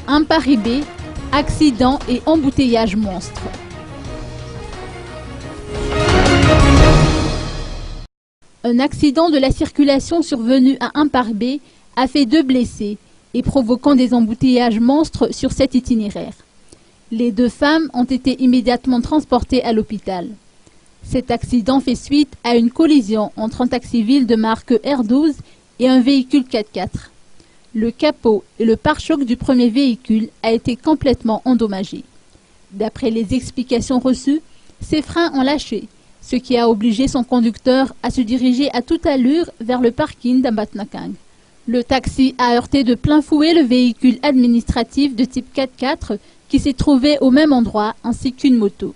Un Paris-B, accident et embouteillage monstre. Un accident de la circulation survenu à un Paris-B a fait 2 blessés et provoquant des embouteillages monstres sur cet itinéraire. Les 2 femmes ont été immédiatement transportées à l'hôpital. Cet accident fait suite à une collision entre un taxi-ville de marque R12 et un véhicule 4x4. Le capot et le pare-choc du premier véhicule a été complètement endommagé. D'après les explications reçues, ses freins ont lâché, ce qui a obligé son conducteur à se diriger à toute allure vers le parking d'Ambatnakang. Le taxi a heurté de plein fouet le véhicule administratif de type 4x4 qui s'est trouvé au même endroit ainsi qu'une moto.